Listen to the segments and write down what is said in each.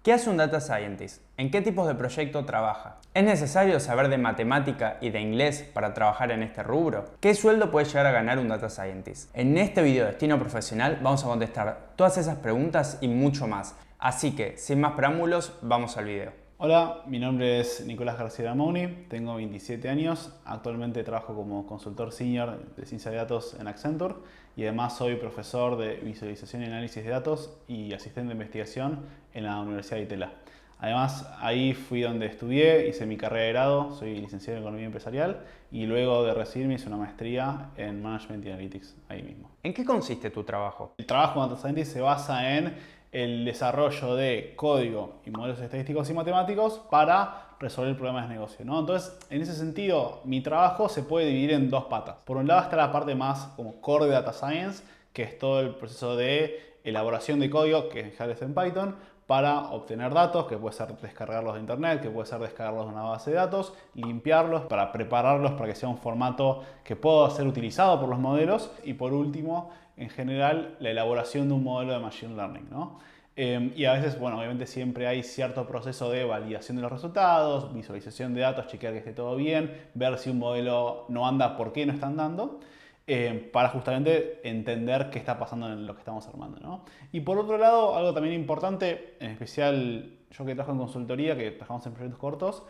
¿Qué hace un Data Scientist? ¿En qué tipos de proyecto trabaja? ¿Es necesario saber de matemática y de inglés para trabajar en este rubro? ¿Qué sueldo puede llegar a ganar un Data Scientist? En este video de Destino Profesional vamos a contestar todas esas preguntas y mucho más. Así que, sin más preámbulos, vamos al video. Hola, mi nombre es Nicolás García Mouni, tengo 27 años, actualmente trabajo como consultor senior de ciencia de datos en Accenture y además soy profesor de visualización y análisis de datos y asistente de investigación en la Universidad de Itela. Además, ahí fui donde estudié, hice mi carrera de grado, soy licenciado en Economía Empresarial y luego de recibirme hice una maestría en Management y Analytics, ahí mismo. ¿En qué consiste tu trabajo? El trabajo de Data Scientist se basa en el desarrollo de código y modelos estadísticos y matemáticos para resolver problemas de negocio, ¿no? Entonces, en ese sentido, mi trabajo se puede dividir en dos patas. Por un lado está la parte más como core de Data Science, que es todo el proceso de elaboración de código, que en general es en Python, para obtener datos, que puede ser descargarlos de internet, que puede ser descargarlos de una base de datos, limpiarlos para prepararlos para que sea un formato que pueda ser utilizado por los modelos y por último, en general, la elaboración de un modelo de Machine Learning, ¿no? Y a veces, bueno, obviamente siempre hay cierto proceso de validación de los resultados, visualización de datos, chequear que esté todo bien, ver si un modelo no anda, por qué no está andando. Para justamente entender qué está pasando en lo que estamos armando, ¿no? Y por otro lado, algo también importante, en especial yo que trabajo en consultoría, que trabajamos en proyectos cortos,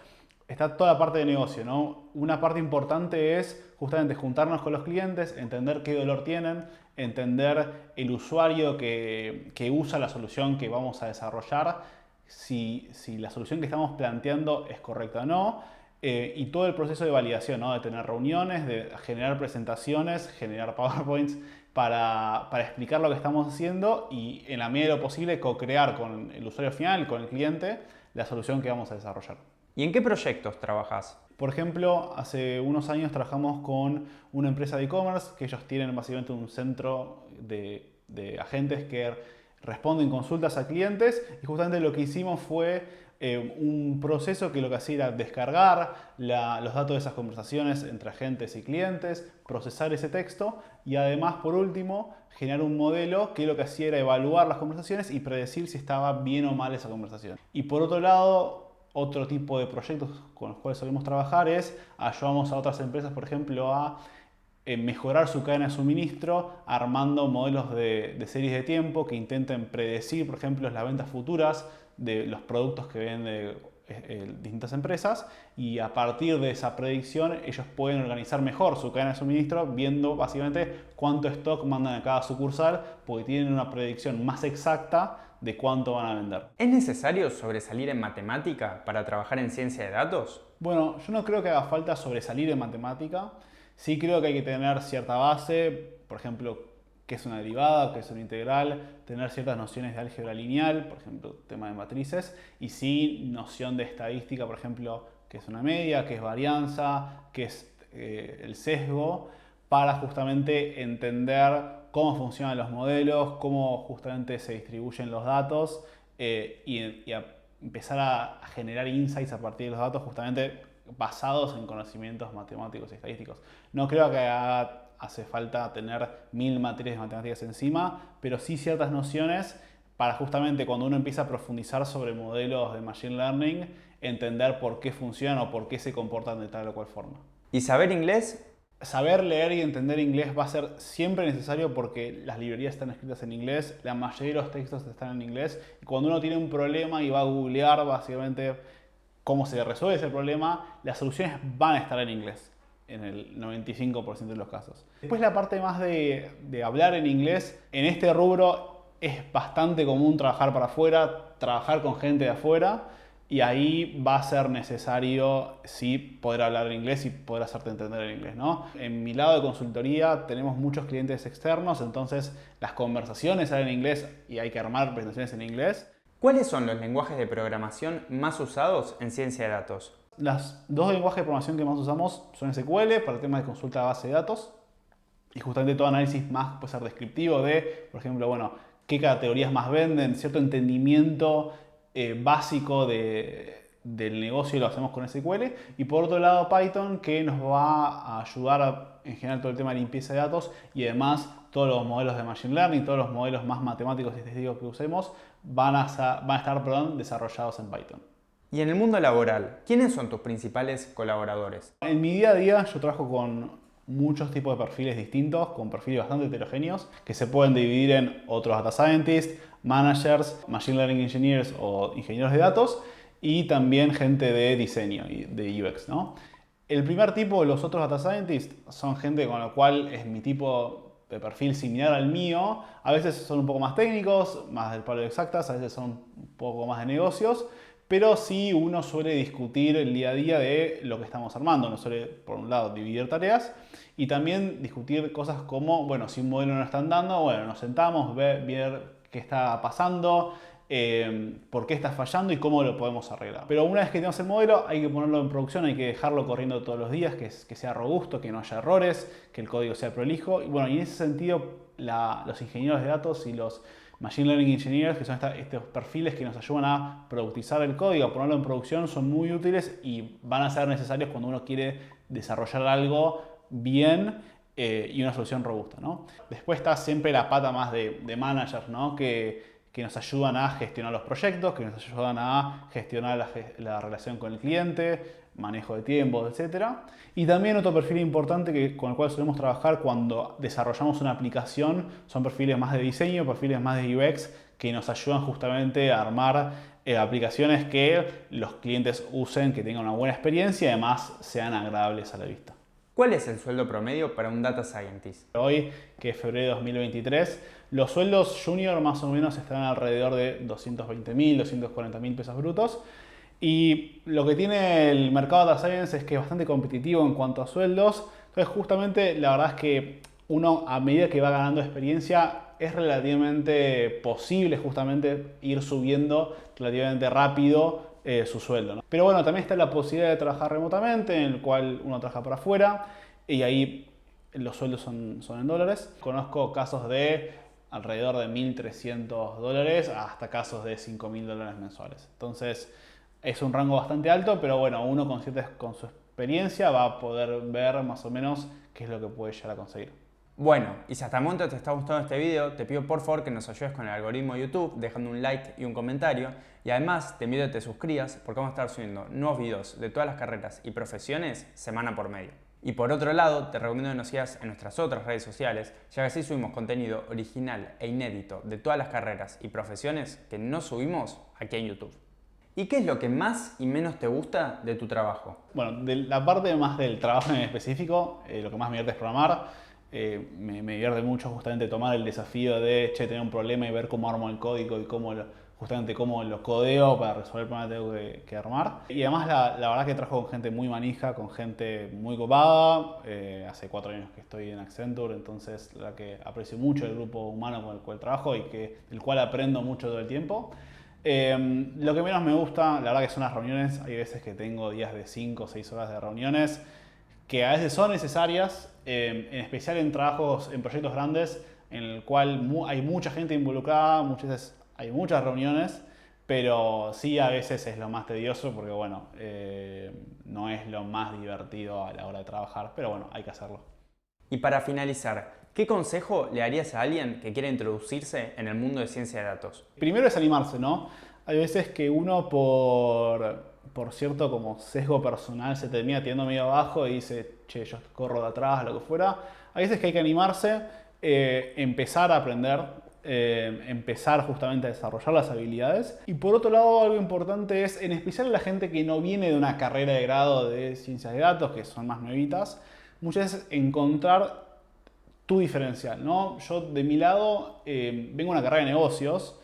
está toda la parte de negocio, ¿no? Una parte importante es justamente juntarnos con los clientes, entender qué dolor tienen, entender el usuario que usa la solución que vamos a desarrollar, si la solución que estamos planteando es correcta o no. Y todo el proceso de validación, ¿no? De tener reuniones, de generar presentaciones, generar PowerPoints para explicar lo que estamos haciendo y en la medida de lo posible co-crear con el usuario final, con el cliente, la solución que vamos a desarrollar. ¿Y en qué proyectos trabajas? Por ejemplo, hace unos años trabajamos con una empresa de e-commerce que ellos tienen básicamente un centro de agentes que responden consultas a clientes y justamente lo que hicimos fue un proceso que lo que hacía era descargar los datos de esas conversaciones entre agentes y clientes, procesar ese texto y además, por último, generar un modelo que lo que hacía era evaluar las conversaciones y predecir si estaba bien o mal esa conversación. Y por otro lado, otro tipo de proyectos con los cuales solemos trabajar es ayudamos a otras empresas, por ejemplo, a mejorar su cadena de suministro armando modelos de series de tiempo que intenten predecir, por ejemplo, las ventas futuras de los productos que venden distintas empresas y a partir de esa predicción ellos pueden organizar mejor su cadena de suministro viendo básicamente cuánto stock mandan a cada sucursal porque tienen una predicción más exacta de cuánto van a vender. ¿Es necesario sobresalir en matemática para trabajar en ciencia de datos? Bueno, yo no creo que haga falta sobresalir en matemática. Sí creo que hay que tener cierta base, por ejemplo, qué es una derivada, qué es una integral, tener ciertas nociones de álgebra lineal, por ejemplo, tema de matrices, y sí noción de estadística, por ejemplo, qué es una media, qué es varianza, qué es el sesgo, para justamente entender cómo funcionan los modelos, cómo justamente se distribuyen los datos y empezar a generar insights a partir de los datos justamente basados en conocimientos matemáticos y estadísticos. No creo que hace falta tener 1000 materias de matemáticas encima, pero sí ciertas nociones para justamente cuando uno empieza a profundizar sobre modelos de Machine Learning, entender por qué funcionan o por qué se comportan de tal o cual forma. ¿Y saber inglés? Saber leer y entender inglés va a ser siempre necesario porque las librerías están escritas en inglés, la mayoría de los textos están en inglés y cuando uno tiene un problema y va a googlear básicamente cómo se resuelve ese problema, las soluciones van a estar en inglés en el 95% de los casos. Después la parte más de hablar en inglés, en este rubro es bastante común trabajar para afuera, trabajar con gente de afuera y ahí va a ser necesario sí poder hablar en inglés y poder hacerte entender en inglés, ¿no? En mi lado de consultoría tenemos muchos clientes externos, entonces las conversaciones salen en inglés y hay que armar presentaciones en inglés. ¿Cuáles son los lenguajes de programación más usados en ciencia de datos? Los dos lenguajes de programación que más usamos son SQL para el tema de consulta de base de datos y justamente todo análisis más puede ser descriptivo de, por ejemplo, bueno, qué categorías más venden, cierto entendimiento básico del negocio lo hacemos con SQL y por otro lado Python que nos va a ayudar en general todo el tema de limpieza de datos y además todos los modelos de Machine Learning, todos los modelos más matemáticos y estadísticos que usemos van a estar desarrollados en Python. Y en el mundo laboral, ¿quiénes son tus principales colaboradores? En mi día a día yo trabajo con muchos tipos de perfiles distintos, con perfiles bastante heterogéneos, que se pueden dividir en otros data scientists, managers, machine learning engineers o ingenieros de datos, y también gente de diseño y de UX, ¿no? El primer tipo, los otros data scientists, son gente con la cual es mi tipo de perfil similar al mío. A veces son un poco más técnicos, más del palo de exactas, a veces son un poco más de negocios, pero sí uno suele discutir el día a día de lo que estamos armando. Uno suele, por un lado, dividir tareas y también discutir cosas como, bueno, si un modelo no está andando, bueno, nos sentamos, ver qué está pasando, por qué está fallando y cómo lo podemos arreglar. Pero una vez que tenemos el modelo, hay que ponerlo en producción, hay que dejarlo corriendo todos los días, que sea robusto, que no haya errores, que el código sea prolijo. Y bueno, y en ese sentido, los ingenieros de datos y los Machine Learning Engineers, que son estos perfiles que nos ayudan a productizar el código, a ponerlo en producción, son muy útiles y van a ser necesarios cuando uno quiere desarrollar algo bien y una solución robusta, ¿no? Después está siempre la pata más de managers, ¿no? que nos ayudan a gestionar los proyectos, que nos ayudan a gestionar la relación con el cliente, manejo de tiempos, etc. Y también otro perfil importante con el cual solemos trabajar cuando desarrollamos una aplicación son perfiles más de diseño, perfiles más de UX, que nos ayudan justamente a armar aplicaciones que los clientes usen, que tengan una buena experiencia y además sean agradables a la vista. ¿Cuál es el sueldo promedio para un Data Scientist? Hoy, que es febrero de 2023, los sueldos junior más o menos están alrededor de 220.000, 240.000 pesos brutos. Y lo que tiene el mercado de Data Science es que es bastante competitivo en cuanto a sueldos. Entonces, justamente, la verdad es que uno, a medida que va ganando experiencia, es relativamente posible justamente ir subiendo relativamente rápido su sueldo, ¿no? Pero bueno, también está la posibilidad de trabajar remotamente, en el cual uno trabaja para afuera y ahí los sueldos son en dólares. Conozco casos de alrededor de $1.300 hasta casos de $5.000 mensuales. Entonces es un rango bastante alto, pero bueno, uno con su experiencia va a poder ver más o menos qué es lo que puede llegar a conseguir. Bueno, y si hasta el momento te está gustando este video, te pido por favor que nos ayudes con el algoritmo de YouTube, dejando un like y un comentario. Y además te invito a que te suscribas porque vamos a estar subiendo nuevos videos de todas las carreras y profesiones semana por medio. Y por otro lado, te recomiendo que nos sigas en nuestras otras redes sociales, ya que así subimos contenido original e inédito de todas las carreras y profesiones que no subimos aquí en YouTube. ¿Y qué es lo que más y menos te gusta de tu trabajo? Bueno, de la parte más del trabajo en específico, lo que más me divierte es programar. Me divierte mucho justamente tomar el desafío de tener un problema y ver cómo armo el código y cómo lo codeo para resolver el problema que tengo que armar. Y además la verdad que trabajo con gente muy manija, con gente muy copada. Hace 4 años que estoy en Accenture, entonces la verdad que aprecio mucho el grupo humano con el cual trabajo y del cual aprendo mucho todo el tiempo. Lo que menos me gusta, la verdad que son las reuniones. Hay veces que tengo días de 5 o 6 horas de reuniones que a veces son necesarias, en especial en trabajos, en proyectos grandes, en el cual hay mucha gente involucrada, muchas veces hay muchas reuniones, pero sí a veces es lo más tedioso porque bueno, no es lo más divertido a la hora de trabajar, pero bueno, hay que hacerlo. Y para finalizar, ¿qué consejo le darías a alguien que quiere introducirse en el mundo de ciencia de datos? Primero es animarse, ¿no? Hay veces que uno por cierto como sesgo personal se termina tirando medio abajo y dice, che, yo corro de atrás, lo que fuera. Hay veces que hay que animarse, empezar a aprender, empezar justamente a desarrollar las habilidades. Y por otro lado, algo importante es, en especial la gente que no viene de una carrera de grado de ciencias de datos, que son más nuevitas, muchas veces encontrar tu diferencial, ¿no? Yo de mi lado vengo de una carrera de negocios.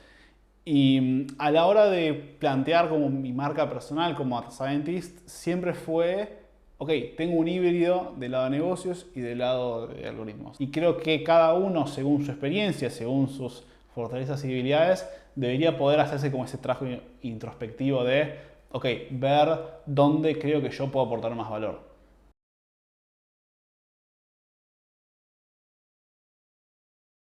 Y a la hora de plantear como mi marca personal como Data Scientist, siempre fue, ok, tengo un híbrido del lado de negocios y del lado de algoritmos. Y creo que cada uno, según su experiencia, según sus fortalezas y debilidades, debería poder hacerse como ese trabajo introspectivo de, ok, ver dónde creo que yo puedo aportar más valor.